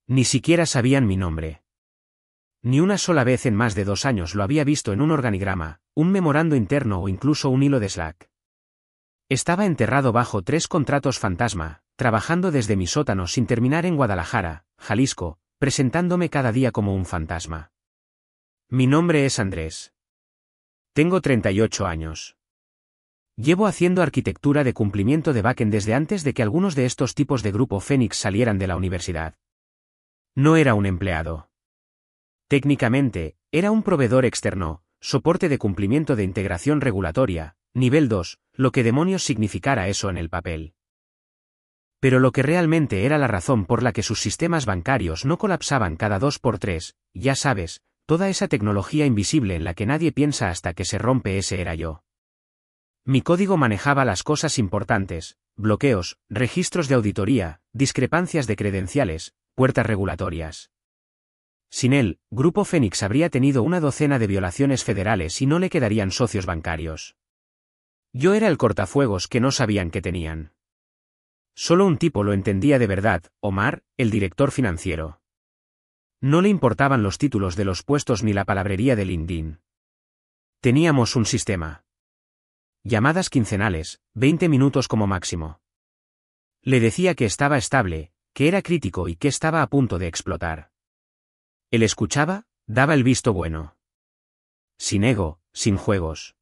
Ni siquiera sabían mi nombre. Ni una sola vez en más de 2 años lo había visto en un organigrama, un memorando interno o incluso un hilo de Slack. Estaba enterrado bajo 3 contratos fantasma, trabajando desde mi sótano sin terminar en Guadalajara, Jalisco, presentándome cada día como un fantasma. Mi nombre es Andrés. Tengo 38 años. Llevo haciendo arquitectura de cumplimiento de backend desde antes de que algunos de estos tipos de Grupo Fénix salieran de la universidad. No era un empleado. Técnicamente, era un proveedor externo, soporte de cumplimiento de integración regulatoria, nivel 2, lo que demonios significara eso en el papel. Pero lo que realmente era la razón por la que sus sistemas bancarios no colapsaban cada 2x3, ya sabes, toda esa tecnología invisible en la que nadie piensa hasta que se rompe, ese era yo. Mi código manejaba las cosas importantes: bloqueos, registros de auditoría, discrepancias de credenciales, puertas regulatorias. Sin él, Grupo Fénix habría tenido una docena de violaciones federales y no le quedarían socios bancarios. Yo era el cortafuegos que no sabían que tenían. Solo un tipo lo entendía de verdad: Omar, el director financiero. No le importaban los títulos de los puestos ni la palabrería de LinkedIn. Teníamos un sistema. Llamadas quincenales, 20 minutos como máximo. Le decía que estaba estable, que era crítico y que estaba a punto de explotar. Él escuchaba, daba el visto bueno. Sin ego, sin juegos.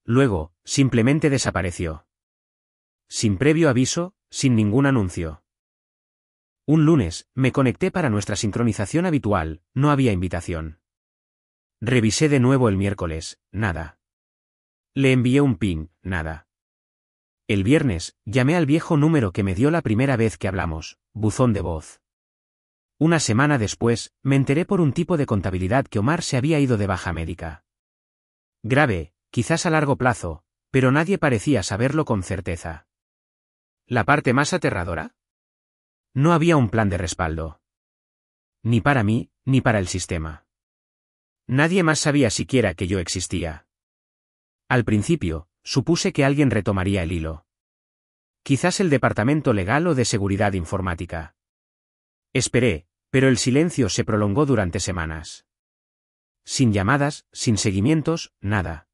Luego, simplemente desapareció. Sin previo aviso, sin ningún anuncio. Un lunes, me conecté para nuestra sincronización habitual, no había invitación. Revisé de nuevo el miércoles, nada. Le envié un ping, nada. El viernes, llamé al viejo número que me dio la primera vez que hablamos, buzón de voz. Una semana después, me enteré por un tipo de contabilidad que Omar se había ido de baja médica. Grave, quizás a largo plazo, pero nadie parecía saberlo con certeza. ¿La parte más aterradora? No había un plan de respaldo. Ni para mí, ni para el sistema. Nadie más sabía siquiera que yo existía. Al principio, supuse que alguien retomaría el hilo. Quizás el departamento legal o de seguridad informática. Esperé, pero el silencio se prolongó durante semanas. Sin llamadas, sin seguimientos, nada.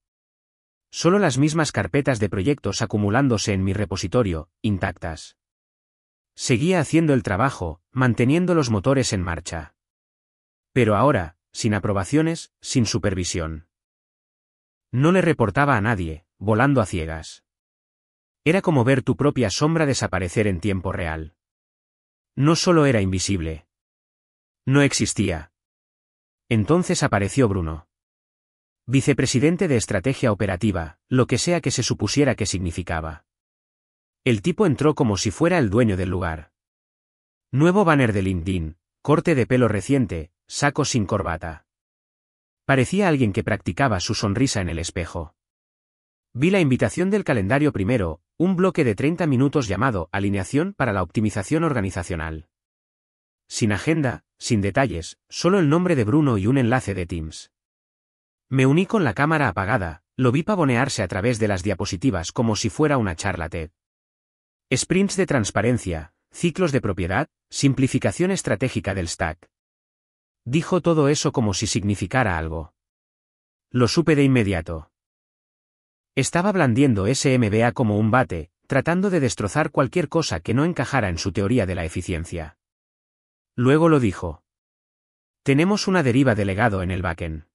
Solo las mismas carpetas de proyectos acumulándose en mi repositorio, intactas. Seguía haciendo el trabajo, manteniendo los motores en marcha. Pero ahora, sin aprobaciones, sin supervisión. No le reportaba a nadie, volando a ciegas. Era como ver tu propia sombra desaparecer en tiempo real. No solo era invisible. No existía. Entonces apareció Bruno. Vicepresidente de Estrategia Operativa, lo que sea que se supusiera que significaba. El tipo entró como si fuera el dueño del lugar. Nuevo banner de LinkedIn, corte de pelo reciente, saco sin corbata. Parecía alguien que practicaba su sonrisa en el espejo. Vi la invitación del calendario primero, un bloque de 30 minutos llamado Alineación para la Optimización Organizacional. Sin agenda, sin detalles, solo el nombre de Bruno y un enlace de Teams. Me uní con la cámara apagada, lo vi pavonearse a través de las diapositivas como si fuera una charla TED. Sprints de transparencia, ciclos de propiedad, simplificación estratégica del stack. Dijo todo eso como si significara algo. Lo supe de inmediato. Estaba blandiendo ese MBA como un bate, tratando de destrozar cualquier cosa que no encajara en su teoría de la eficiencia. Luego lo dijo. Tenemos una deriva de legado en el backend.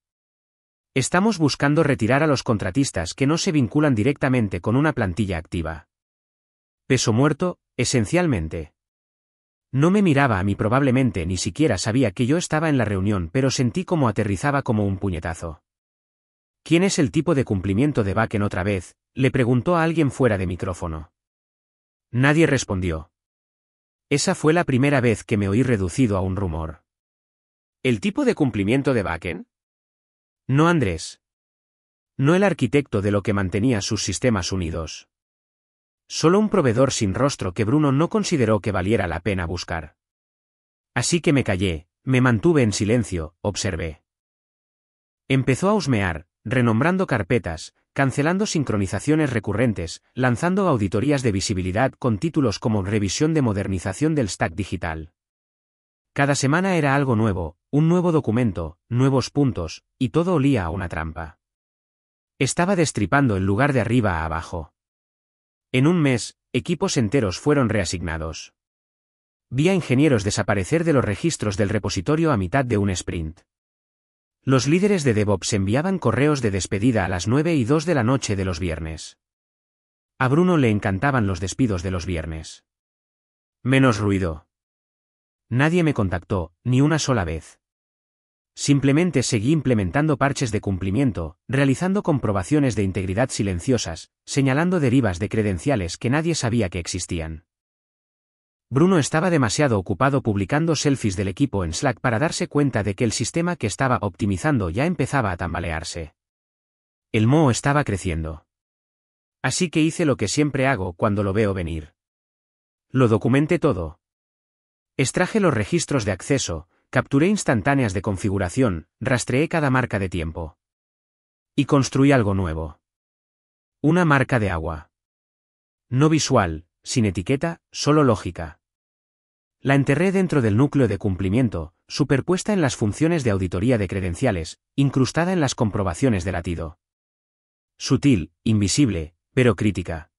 Estamos buscando retirar a los contratistas que no se vinculan directamente con una plantilla activa. Peso muerto, esencialmente. No me miraba a mí, probablemente ni siquiera sabía que yo estaba en la reunión, pero sentí como aterrizaba como un puñetazo. ¿Quién es el tipo de cumplimiento de backend otra vez?, le preguntó a alguien fuera de micrófono. Nadie respondió. Esa fue la primera vez que me oí reducido a un rumor. ¿El tipo de cumplimiento de backend? No, Andrés. No el arquitecto de lo que mantenía sus sistemas unidos. Solo un proveedor sin rostro que Bruno no consideró que valiera la pena buscar. Así que me callé, me mantuve en silencio, observé. Empezó a husmear, renombrando carpetas, cancelando sincronizaciones recurrentes, lanzando auditorías de visibilidad con títulos como Revisión de modernización del stack digital. Cada semana era algo nuevo, un nuevo documento, nuevos puntos, y todo olía a una trampa. Estaba destripando el lugar de arriba a abajo. En un mes, equipos enteros fueron reasignados. Vi a ingenieros desaparecer de los registros del repositorio a mitad de un sprint. Los líderes de DevOps enviaban correos de despedida a las 9:02 de la noche de los viernes. A Bruno le encantaban los despidos de los viernes. Menos ruido. Nadie me contactó, ni una sola vez. Simplemente seguí implementando parches de cumplimiento, realizando comprobaciones de integridad silenciosas, señalando derivas de credenciales que nadie sabía que existían. Bruno estaba demasiado ocupado publicando selfies del equipo en Slack para darse cuenta de que el sistema que estaba optimizando ya empezaba a tambalearse. El moho estaba creciendo. Así que hice lo que siempre hago cuando lo veo venir. Lo documenté todo. Extraje los registros de acceso, capturé instantáneas de configuración, rastreé cada marca de tiempo. Y construí algo nuevo. Una marca de agua. No visual, sin etiqueta, solo lógica. La enterré dentro del núcleo de cumplimiento, superpuesta en las funciones de auditoría de credenciales, incrustada en las comprobaciones de latido. Sutil, invisible, pero crítica.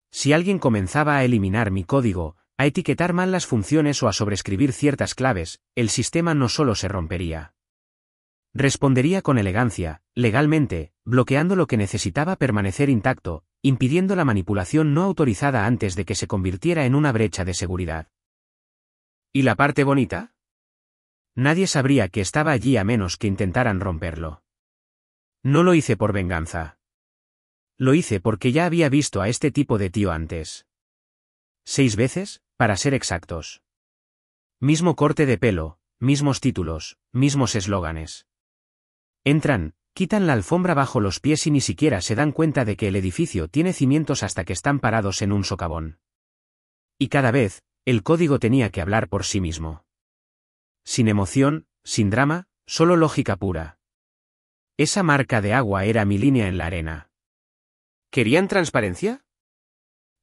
Si alguien comenzaba a eliminar mi código, a etiquetar mal las funciones o a sobreescribir ciertas claves, el sistema no solo se rompería. Respondería con elegancia, legalmente, bloqueando lo que necesitaba permanecer intacto, impidiendo la manipulación no autorizada antes de que se convirtiera en una brecha de seguridad. ¿Y la parte bonita? Nadie sabría que estaba allí a menos que intentaran romperlo. No lo hice por venganza. Lo hice porque ya había visto a este tipo de tío antes. 6 veces, para ser exactos. Mismo corte de pelo, mismos títulos, mismos eslóganes. Entran, quitan la alfombra bajo los pies y ni siquiera se dan cuenta de que el edificio tiene cimientos hasta que están parados en un socavón. Y cada vez, el código tenía que hablar por sí mismo. Sin emoción, sin drama, solo lógica pura. Esa marca de agua era mi línea en la arena. ¿Querían transparencia?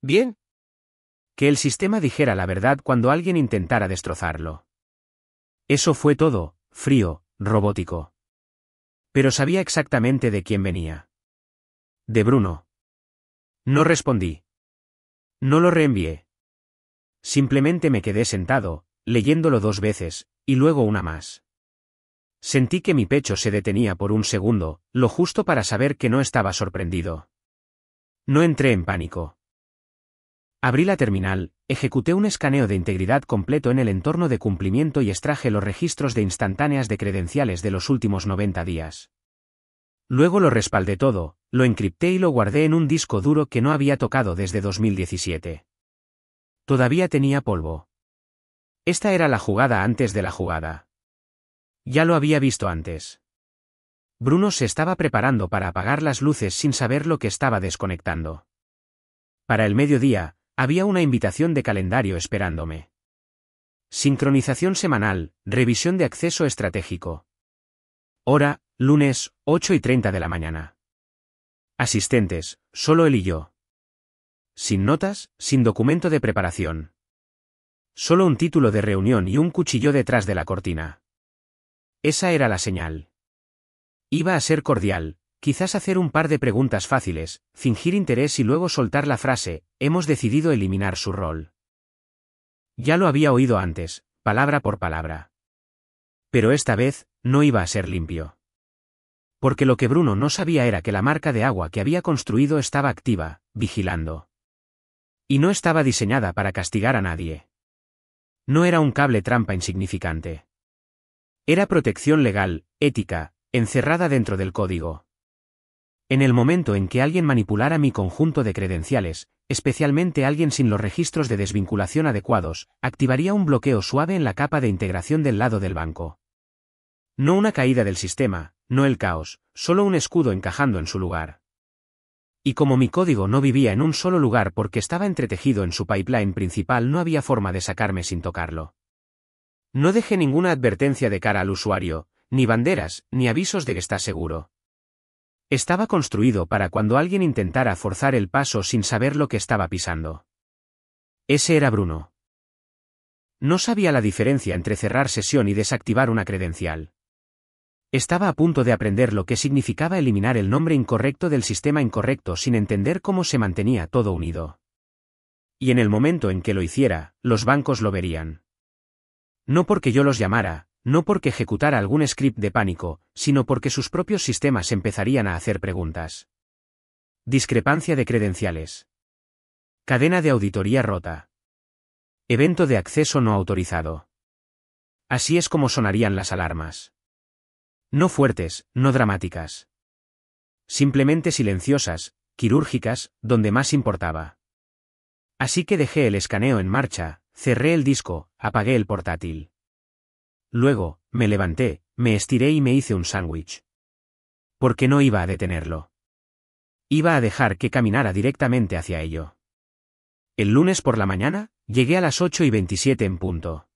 Bien. Que el sistema dijera la verdad cuando alguien intentara destrozarlo. Eso fue todo, frío, robótico. Pero sabía exactamente de quién venía. De Bruno. No respondí. No lo reenvié. Simplemente me quedé sentado, leyéndolo 2 veces, y luego una más. Sentí que mi pecho se detenía por un segundo, lo justo para saber que no estaba sorprendido. No entré en pánico. Abrí la terminal, ejecuté un escaneo de integridad completo en el entorno de cumplimiento y extraje los registros de instantáneas de credenciales de los últimos 90 días. Luego lo respaldé todo, lo encripté y lo guardé en un disco duro que no había tocado desde 2017. Todavía tenía polvo. Esta era la jugada antes de la jugada. Ya lo había visto antes. Bruno se estaba preparando para apagar las luces sin saber lo que estaba desconectando. Para el mediodía, había una invitación de calendario esperándome. Sincronización semanal, revisión de acceso estratégico. Hora, lunes, 8:30 de la mañana. Asistentes, solo él y yo. Sin notas, sin documento de preparación. Solo un título de reunión y un cuchillo detrás de la cortina. Esa era la señal. Iba a ser cordial, quizás hacer un par de preguntas fáciles, fingir interés y luego soltar la frase, hemos decidido eliminar su rol. Ya lo había oído antes, palabra por palabra. Pero esta vez, no iba a ser limpio. Porque lo que Bruno no sabía era que la marca de agua que había construido estaba activa, vigilando. Y no estaba diseñada para castigar a nadie. No era un cable trampa insignificante. Era protección legal, ética, encerrada dentro del código. En el momento en que alguien manipulara mi conjunto de credenciales, especialmente alguien sin los registros de desvinculación adecuados, activaría un bloqueo suave en la capa de integración del lado del banco. No una caída del sistema, no el caos, solo un escudo encajando en su lugar. Y como mi código no vivía en un solo lugar porque estaba entretejido en su pipeline principal, no había forma de sacarme sin tocarlo. No dejé ninguna advertencia de cara al usuario, ni banderas, ni avisos de que está seguro. Estaba construido para cuando alguien intentara forzar el paso sin saber lo que estaba pisando. Ese era Bruno. No sabía la diferencia entre cerrar sesión y desactivar una credencial. Estaba a punto de aprender lo que significaba eliminar el nombre incorrecto del sistema incorrecto sin entender cómo se mantenía todo unido. Y en el momento en que lo hiciera, los bancos lo verían. No porque yo los llamara, no porque ejecutara algún script de pánico, sino porque sus propios sistemas empezarían a hacer preguntas. Discrepancia de credenciales. Cadena de auditoría rota. Evento de acceso no autorizado. Así es como sonarían las alarmas. No fuertes, no dramáticas. Simplemente silenciosas, quirúrgicas, donde más importaba. Así que dejé el escaneo en marcha, cerré el disco, apagué el portátil. Luego, me levanté, me estiré y me hice un sándwich. Porque no iba a detenerlo. Iba a dejar que caminara directamente hacia ello. El lunes por la mañana, llegué a las 8:27 en punto.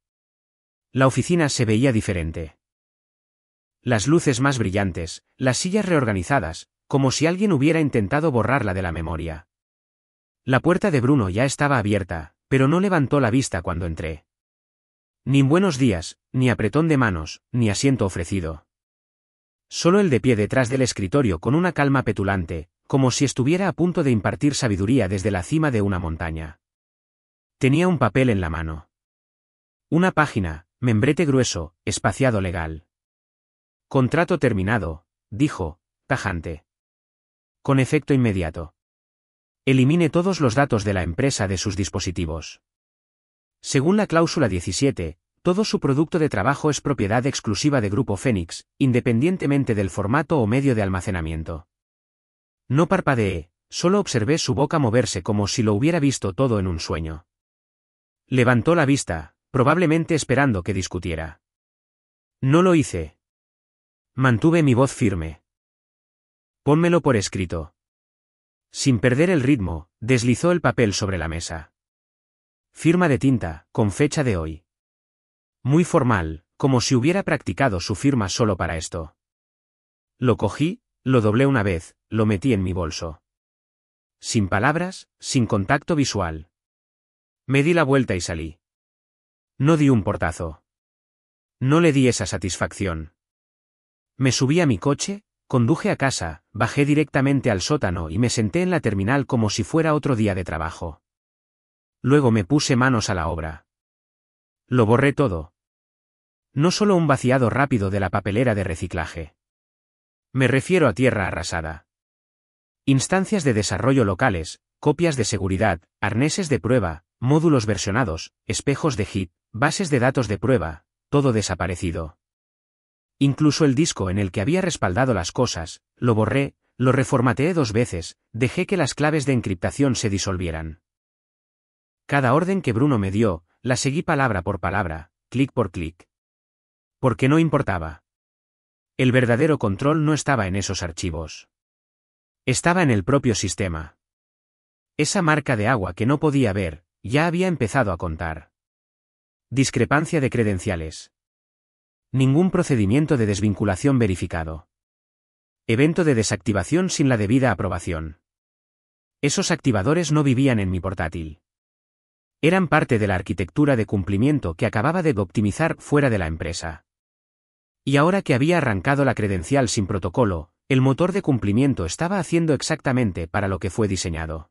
La oficina se veía diferente. Las luces más brillantes, las sillas reorganizadas, como si alguien hubiera intentado borrarla de la memoria. La puerta de Bruno ya estaba abierta, pero no levantó la vista cuando entré. Ni buenos días, ni apretón de manos, ni asiento ofrecido. Solo el de pie detrás del escritorio con una calma petulante, como si estuviera a punto de impartir sabiduría desde la cima de una montaña. Tenía un papel en la mano. Una página, membrete grueso, espaciado legal. Contrato terminado, dijo, tajante. Con efecto inmediato. Elimine todos los datos de la empresa de sus dispositivos. Según la cláusula 17, todo su producto de trabajo es propiedad exclusiva de Grupo Fénix, independientemente del formato o medio de almacenamiento. No parpadeé, solo observé su boca moverse como si lo hubiera visto todo en un sueño. Levantó la vista, probablemente esperando que discutiera. No lo hice. Mantuve mi voz firme. Pónmelo por escrito. Sin perder el ritmo, deslizó el papel sobre la mesa. Firma de tinta, con fecha de hoy. Muy formal, como si hubiera practicado su firma solo para esto. Lo cogí, lo doblé una vez, lo metí en mi bolso. Sin palabras, sin contacto visual. Me di la vuelta y salí. No di un portazo. No le di esa satisfacción. Me subí a mi coche, conduje a casa, bajé directamente al sótano y me senté en la terminal como si fuera otro día de trabajo. Luego me puse manos a la obra. Lo borré todo. No solo un vaciado rápido de la papelera de reciclaje. Me refiero a tierra arrasada. Instancias de desarrollo locales, copias de seguridad, arneses de prueba, módulos versionados, espejos de HIT, bases de datos de prueba, todo desaparecido. Incluso el disco en el que había respaldado las cosas, lo borré, lo reformateé 2 veces, dejé que las claves de encriptación se disolvieran. Cada orden que Bruno me dio, la seguí palabra por palabra, clic por clic. Porque no importaba. El verdadero control no estaba en esos archivos. Estaba en el propio sistema. Esa marca de agua que no podía ver, ya había empezado a contar. Discrepancia de credenciales. Ningún procedimiento de desvinculación verificado. Evento de desactivación sin la debida aprobación. Esos activadores no vivían en mi portátil. Eran parte de la arquitectura de cumplimiento que acababa de optimizar fuera de la empresa. Y ahora que había arrancado la credencial sin protocolo, el motor de cumplimiento estaba haciendo exactamente para lo que fue diseñado.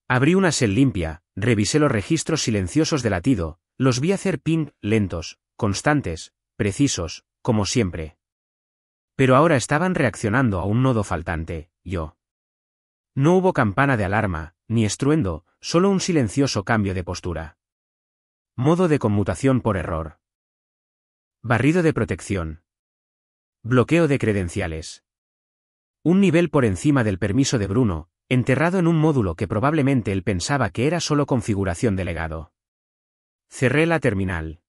Abrí una cel limpia, revisé los registros silenciosos de latido, los vi hacer ping, lentos, constantes, precisos, como siempre. Pero ahora estaban reaccionando a un nodo faltante, yo. No hubo campana de alarma, ni estruendo, solo un silencioso cambio de postura. Modo de conmutación por error. Barrido de protección. Bloqueo de credenciales. Un nivel por encima del permiso de Bruno, enterrado en un módulo que probablemente él pensaba que era solo configuración de legado. Cerré la terminal.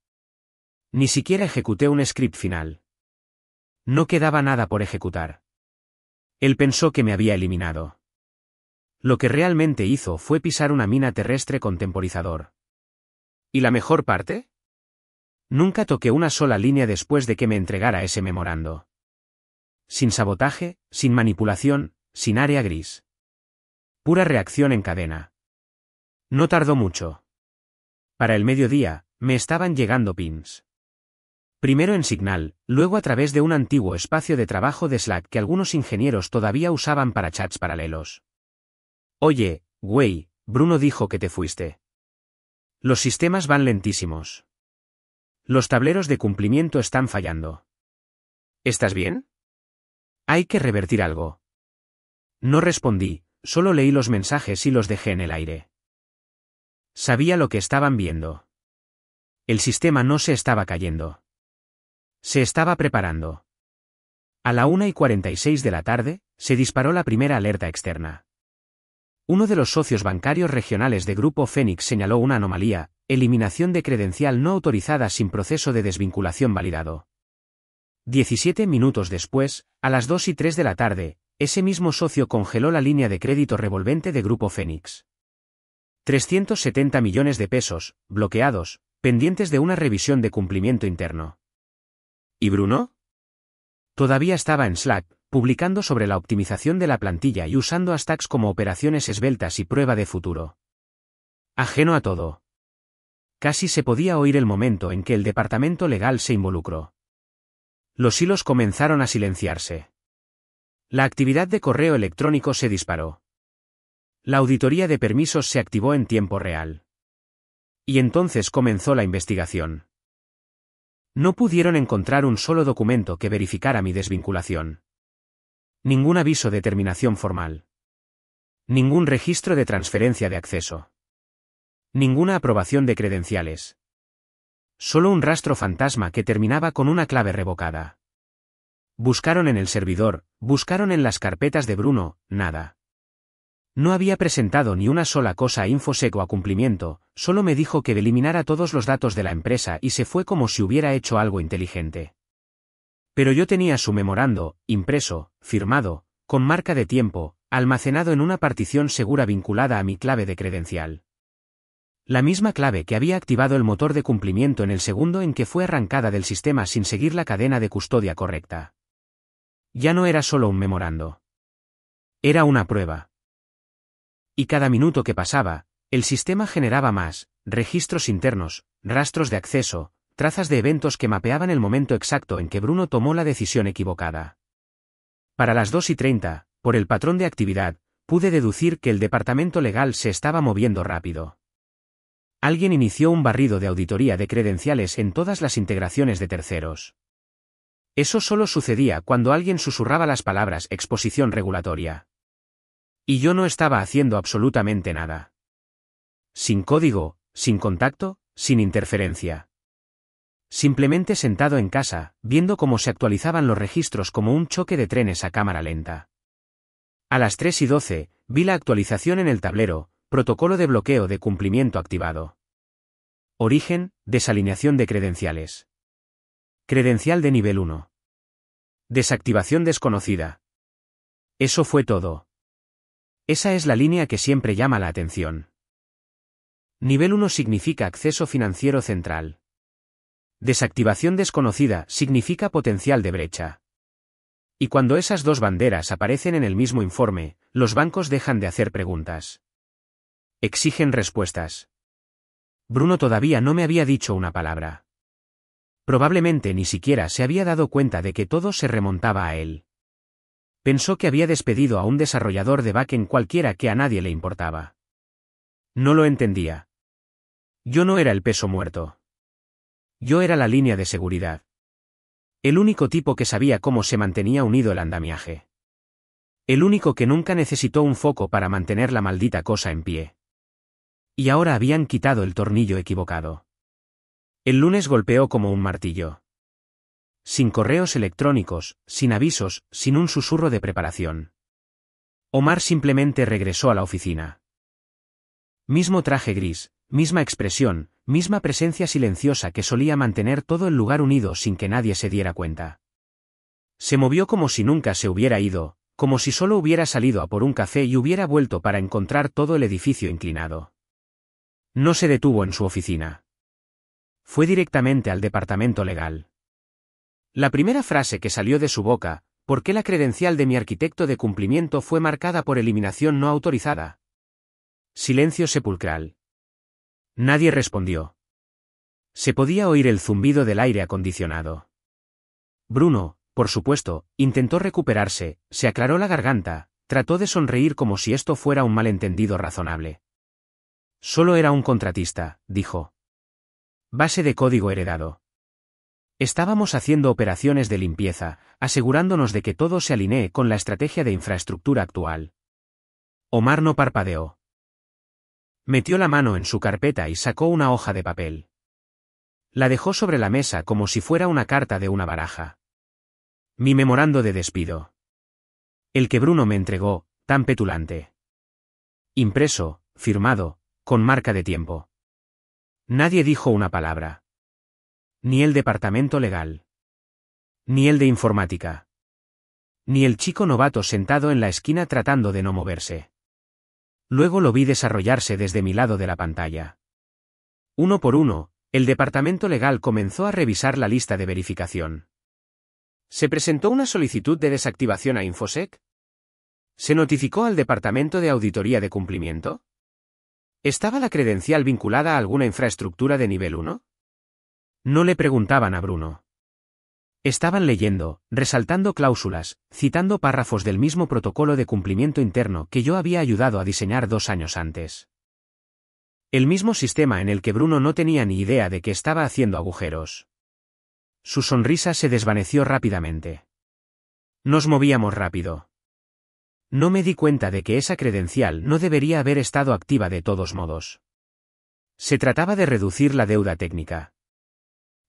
Ni siquiera ejecuté un script final. No quedaba nada por ejecutar. Él pensó que me había eliminado. Lo que realmente hizo fue pisar una mina terrestre con temporizador. ¿Y la mejor parte? Nunca toqué una sola línea después de que me entregara ese memorando. Sin sabotaje, sin manipulación, sin área gris. Pura reacción en cadena. No tardó mucho. Para el mediodía, Me estaban llegando pins. Primero en Signal, luego a través de un antiguo espacio de trabajo de Slack que algunos ingenieros todavía usaban para chats paralelos. Oye, güey, Bruno dijo que te fuiste. Los sistemas van lentísimos. Los tableros de cumplimiento están fallando. ¿Estás bien? Hay que revertir algo. No respondí, solo leí los mensajes y los dejé en el aire. Sabía lo que estaban viendo. El sistema no se estaba cayendo. Se estaba preparando. A la 1:46 de la tarde, se disparó la primera alerta externa. Uno de los socios bancarios regionales de Grupo Fénix señaló una anomalía: eliminación de credencial no autorizada sin proceso de desvinculación validado. 17 minutos después, a las 2:03 de la tarde, ese mismo socio congeló la línea de crédito revolvente de Grupo Fénix. 370 millones de pesos, bloqueados, pendientes de una revisión de cumplimiento interno. ¿Y Bruno? Todavía estaba en Slack, publicando sobre la optimización de la plantilla y usando hashtags como operaciones esbeltas y prueba de futuro. Ajeno a todo. Casi se podía oír el momento en que el departamento legal se involucró. Los hilos comenzaron a silenciarse. La actividad de correo electrónico se disparó. La auditoría de permisos se activó en tiempo real. Y entonces comenzó la investigación. No pudieron encontrar un solo documento que verificara mi desvinculación. Ningún aviso de terminación formal. Ningún registro de transferencia de acceso. Ninguna aprobación de credenciales. Solo un rastro fantasma que terminaba con una clave revocada. Buscaron en el servidor, buscaron en las carpetas de Bruno, nada. No había presentado ni una sola cosa a InfoSec o a cumplimiento, solo me dijo que eliminara todos los datos de la empresa y se fue como si hubiera hecho algo inteligente. Pero yo tenía su memorando, impreso, firmado, con marca de tiempo, almacenado en una partición segura vinculada a mi clave de credencial. La misma clave que había activado el motor de cumplimiento en el segundo en que fue arrancada del sistema sin seguir la cadena de custodia correcta. Ya no era solo un memorando. Era una prueba. Y cada minuto que pasaba, el sistema generaba más registros internos, rastros de acceso, trazas de eventos que mapeaban el momento exacto en que Bruno tomó la decisión equivocada. Para las 2:30, por el patrón de actividad, pude deducir que el departamento legal se estaba moviendo rápido. Alguien inició un barrido de auditoría de credenciales en todas las integraciones de terceros. Eso solo sucedía cuando alguien susurraba las palabras exposición regulatoria. Y yo no estaba haciendo absolutamente nada. Sin código, sin contacto, sin interferencia. Simplemente sentado en casa, viendo cómo se actualizaban los registros como un choque de trenes a cámara lenta. A las 3:12, vi la actualización en el tablero, protocolo de bloqueo de cumplimiento activado. Origen, desalineación de credenciales. Credencial de nivel 1. Desactivación desconocida. Eso fue todo. Esa es la línea que siempre llama la atención. Nivel 1 significa acceso financiero central. Desactivación desconocida significa potencial de brecha. Y cuando esas dos banderas aparecen en el mismo informe, los bancos dejan de hacer preguntas. Exigen respuestas. Bruno todavía no me había dicho una palabra. Probablemente ni siquiera se había dado cuenta de que todo se remontaba a él. Pensó que había despedido a un desarrollador de backend cualquiera que a nadie le importaba. No lo entendía. Yo no era el peso muerto. Yo era la línea de seguridad. El único tipo que sabía cómo se mantenía unido el andamiaje. El único que nunca necesitó un foco para mantener la maldita cosa en pie. Y ahora habían quitado el tornillo equivocado. El lunes golpeó como un martillo. Sin correos electrónicos, sin avisos, sin un susurro de preparación. Omar simplemente regresó a la oficina. Mismo traje gris, misma expresión, misma presencia silenciosa que solía mantener todo el lugar unido sin que nadie se diera cuenta. Se movió como si nunca se hubiera ido, como si solo hubiera salido a por un café y hubiera vuelto para encontrar todo el edificio inclinado. No se detuvo en su oficina. Fue directamente al departamento legal. La primera frase que salió de su boca: ¿por qué la credencial de mi arquitecto de cumplimiento fue marcada por eliminación no autorizada? Silencio sepulcral. Nadie respondió. Se podía oír el zumbido del aire acondicionado. Bruno, por supuesto, intentó recuperarse, se aclaró la garganta, trató de sonreír como si esto fuera un malentendido razonable. Solo era un contratista, dijo. Base de código heredado. Estábamos haciendo operaciones de limpieza, asegurándonos de que todo se alinee con la estrategia de infraestructura actual. Omar no parpadeó. Metió la mano en su carpeta y sacó una hoja de papel. La dejó sobre la mesa como si fuera una carta de una baraja. Mi memorando de despido. El que Bruno me entregó, tan petulante. Impreso, firmado, con marca de tiempo. Nadie dijo una palabra. Ni el departamento legal. Ni el de informática. Ni el chico novato sentado en la esquina tratando de no moverse. Luego lo vi desarrollarse desde mi lado de la pantalla. Uno por uno, el departamento legal comenzó a revisar la lista de verificación. ¿Se presentó una solicitud de desactivación a InfoSec? ¿Se notificó al departamento de auditoría de cumplimiento? ¿Estaba la credencial vinculada a alguna infraestructura de nivel 1? No le preguntaban a Bruno. Estaban leyendo, resaltando cláusulas, citando párrafos del mismo protocolo de cumplimiento interno que yo había ayudado a diseñar 2 años antes. El mismo sistema en el que Bruno no tenía ni idea de que estaba haciendo agujeros. Su sonrisa se desvaneció rápidamente. Nos movíamos rápido. No me di cuenta de que esa credencial no debería haber estado activa de todos modos. Se trataba de reducir la deuda técnica.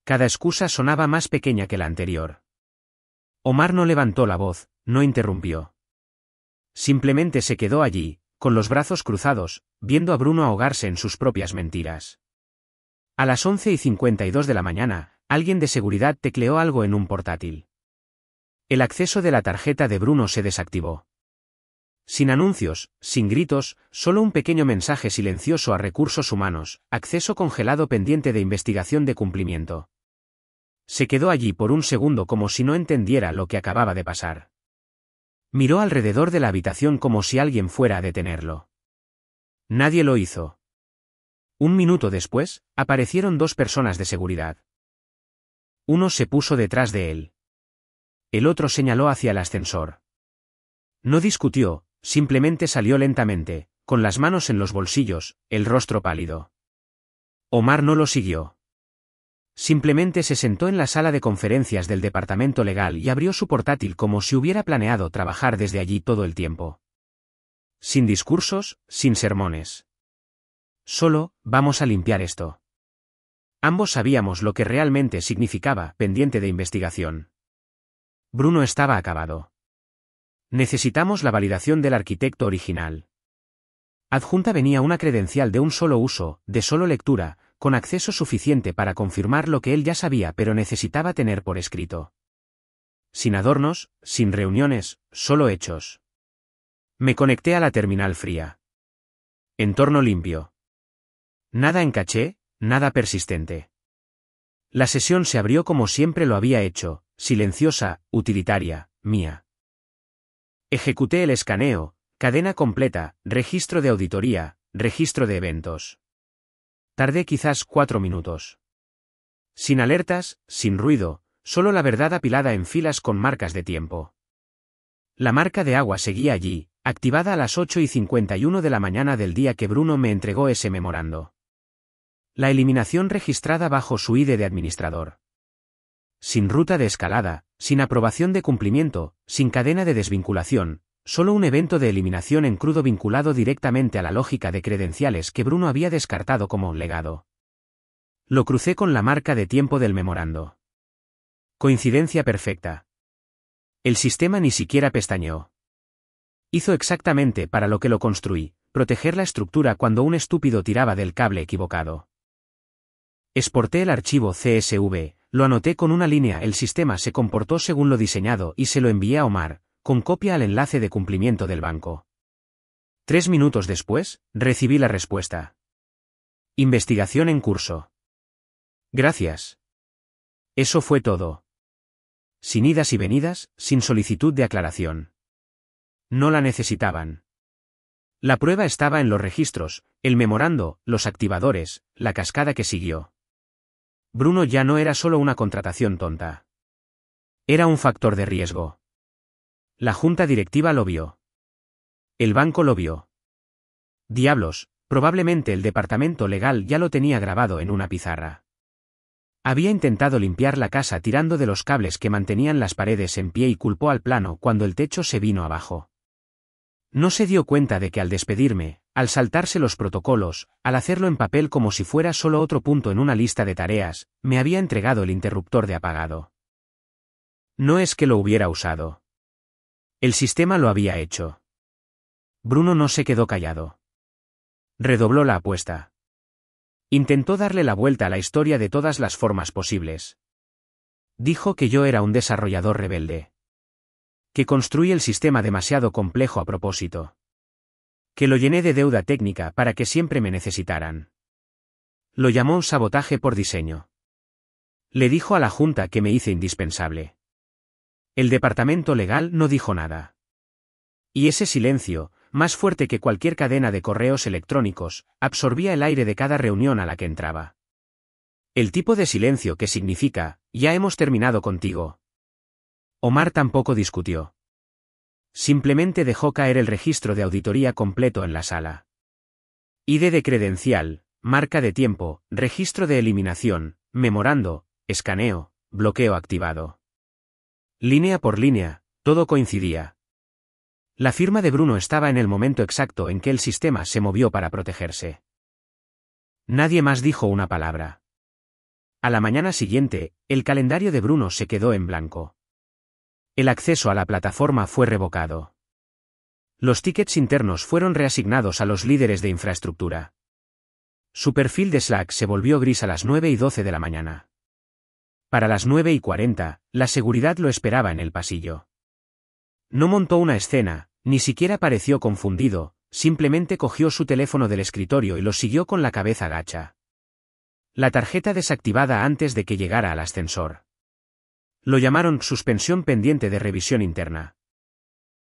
Cada excusa sonaba más pequeña que la anterior. Omar no levantó la voz, no interrumpió. Simplemente se quedó allí, con los brazos cruzados, viendo a Bruno ahogarse en sus propias mentiras. A las 11:52 de la mañana, alguien de seguridad tecleó algo en un portátil. El acceso de la tarjeta de Bruno se desactivó. Sin anuncios, sin gritos, solo un pequeño mensaje silencioso a recursos humanos, acceso congelado pendiente de investigación de cumplimiento. Se quedó allí por un segundo como si no entendiera lo que acababa de pasar. Miró alrededor de la habitación como si alguien fuera a detenerlo. Nadie lo hizo. Un minuto después, aparecieron 2 personas de seguridad. Uno se puso detrás de él. El otro señaló hacia el ascensor. No discutió, simplemente salió lentamente, con las manos en los bolsillos, el rostro pálido. Omar no lo siguió. Simplemente se sentó en la sala de conferencias del departamento legal y abrió su portátil como si hubiera planeado trabajar desde allí todo el tiempo. Sin discursos, sin sermones. Solo, vamos a limpiar esto. Ambos sabíamos lo que realmente significaba pendiente de investigación. Bruno estaba acabado. Necesitamos la validación del arquitecto original. Adjunta venía una credencial de un solo uso, de solo lectura, con acceso suficiente para confirmar lo que él ya sabía pero necesitaba tener por escrito. Sin adornos, sin reuniones, solo hechos. Me conecté a la terminal fría. Entorno limpio. Nada en caché, nada persistente. La sesión se abrió como siempre lo había hecho, silenciosa, utilitaria, mía. Ejecuté el escaneo, cadena completa, registro de auditoría, registro de eventos. Tardé quizás 4 minutos. Sin alertas, sin ruido, solo la verdad apilada en filas con marcas de tiempo. La marca de agua seguía allí, activada a las 8:51 de la mañana del día que Bruno me entregó ese memorando. La eliminación registrada bajo su ID de administrador. Sin ruta de escalada, sin aprobación de cumplimiento, sin cadena de desvinculación, solo un evento de eliminación en crudo vinculado directamente a la lógica de credenciales que Bruno había descartado como un legado. Lo crucé con la marca de tiempo del memorando. Coincidencia perfecta. El sistema ni siquiera pestañeó. Hizo exactamente para lo que lo construí, proteger la estructura cuando un estúpido tiraba del cable equivocado. Exporté el archivo CSV, lo anoté con una línea, el sistema se comportó según lo diseñado y se lo envié a Omar, con copia al enlace de cumplimiento del banco. 3 minutos después, recibí la respuesta. Investigación en curso. Gracias. Eso fue todo. Sin idas y venidas, sin solicitud de aclaración. No la necesitaban. La prueba estaba en los registros, el memorando, los activadores, la cascada que siguió. Bruno ya no era solo una contratación tonta. Era un factor de riesgo. La junta directiva lo vio. El banco lo vio. Diablos, probablemente el departamento legal ya lo tenía grabado en una pizarra. Había intentado limpiar la casa tirando de los cables que mantenían las paredes en pie y culpó al plano cuando el techo se vino abajo. No se dio cuenta de que al despedirme, al saltarse los protocolos, al hacerlo en papel como si fuera solo otro punto en una lista de tareas, me había entregado el interruptor de apagado. No es que lo hubiera usado. El sistema lo había hecho. Bruno no se quedó callado. Redobló la apuesta. Intentó darle la vuelta a la historia de todas las formas posibles. Dijo que yo era un desarrollador rebelde. Que construí el sistema demasiado complejo a propósito. Que lo llené de deuda técnica para que siempre me necesitaran. Lo llamó un sabotaje por diseño. Le dijo a la junta que me hice indispensable. El departamento legal no dijo nada. Y ese silencio, más fuerte que cualquier cadena de correos electrónicos, absorbía el aire de cada reunión a la que entraba. El tipo de silencio que significa, ya hemos terminado contigo. Omar tampoco discutió. Simplemente dejó caer el registro de auditoría completo en la sala. ID de credencial, marca de tiempo, registro de eliminación, memorando, escaneo, bloqueo activado. Línea por línea, todo coincidía. La firma de Bruno estaba en el momento exacto en que el sistema se movió para protegerse. Nadie más dijo una palabra. A la mañana siguiente, el calendario de Bruno se quedó en blanco. El acceso a la plataforma fue revocado. Los tickets internos fueron reasignados a los líderes de infraestructura. Su perfil de Slack se volvió gris a las 9:12 de la mañana. Para las 9:40, la seguridad lo esperaba en el pasillo. No montó una escena, ni siquiera pareció confundido, simplemente cogió su teléfono del escritorio y lo siguió con la cabeza gacha. La tarjeta desactivada antes de que llegara al ascensor. Lo llamaron suspensión pendiente de revisión interna.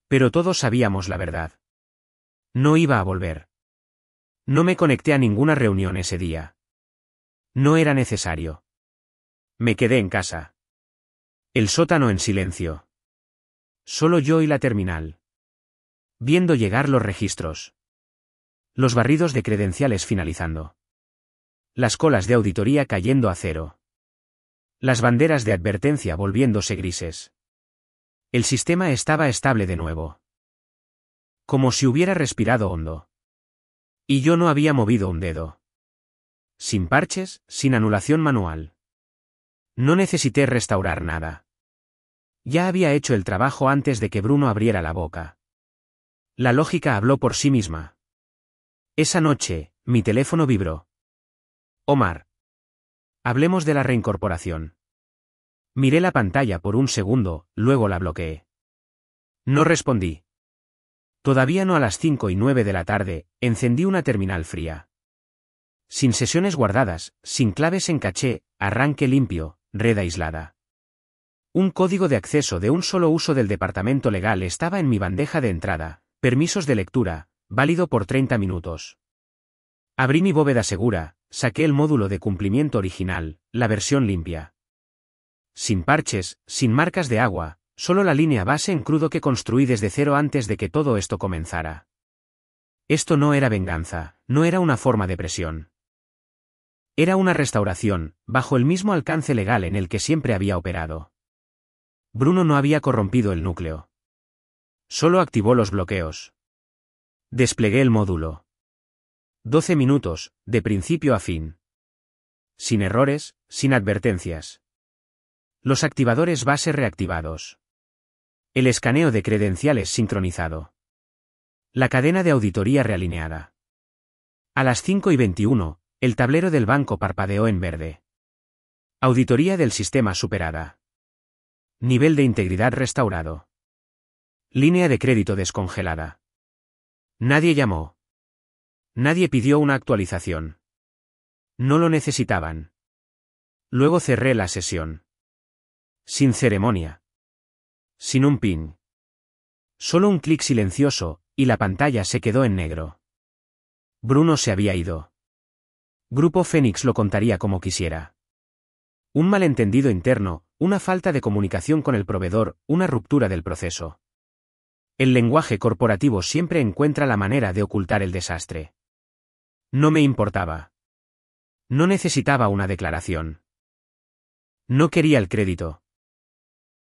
Pero todos sabíamos la verdad. No iba a volver. No me conecté a ninguna reunión ese día. No era necesario. Me quedé en casa. El sótano en silencio. Solo yo y la terminal. Viendo llegar los registros. Los barridos de credenciales finalizando. Las colas de auditoría cayendo a cero. Las banderas de advertencia volviéndose grises. El sistema estaba estable de nuevo. Como si hubiera respirado hondo. Y yo no había movido un dedo. Sin parches, sin anulación manual. No necesité restaurar nada. Ya había hecho el trabajo antes de que Bruno abriera la boca. La lógica habló por sí misma. Esa noche, mi teléfono vibró. Omar. Hablemos de la reincorporación. Miré la pantalla por un segundo, luego la bloqueé. No respondí. Todavía no a las 5:09 de la tarde, encendí una terminal fría. Sin sesiones guardadas, sin claves en caché, arranque limpio, red aislada. Un código de acceso de un solo uso del departamento legal estaba en mi bandeja de entrada, permisos de lectura, válido por 30 minutos. Abrí mi bóveda segura, saqué el módulo de cumplimiento original, la versión limpia. Sin parches, sin marcas de agua, solo la línea base en crudo que construí desde cero antes de que todo esto comenzara. Esto no era venganza, no era una forma de presión. Era una restauración, bajo el mismo alcance legal en el que siempre había operado. Bruno no había corrompido el núcleo. Solo activó los bloqueos. Desplegué el módulo. 12 minutos, de principio a fin. Sin errores, sin advertencias. Los activadores base reactivados. El escaneo de credenciales sincronizado. La cadena de auditoría realineada. A las 5:21, el tablero del banco parpadeó en verde. Auditoría del sistema superada. Nivel de integridad restaurado. Línea de crédito descongelada. Nadie llamó. Nadie pidió una actualización. No lo necesitaban. Luego cerré la sesión. Sin ceremonia. Sin un pin. Solo un clic silencioso, y la pantalla se quedó en negro. Bruno se había ido. Grupo Fénix lo contaría como quisiera. Un malentendido interno, una falta de comunicación con el proveedor, una ruptura del proceso. El lenguaje corporativo siempre encuentra la manera de ocultar el desastre. No me importaba. No necesitaba una declaración. No quería el crédito.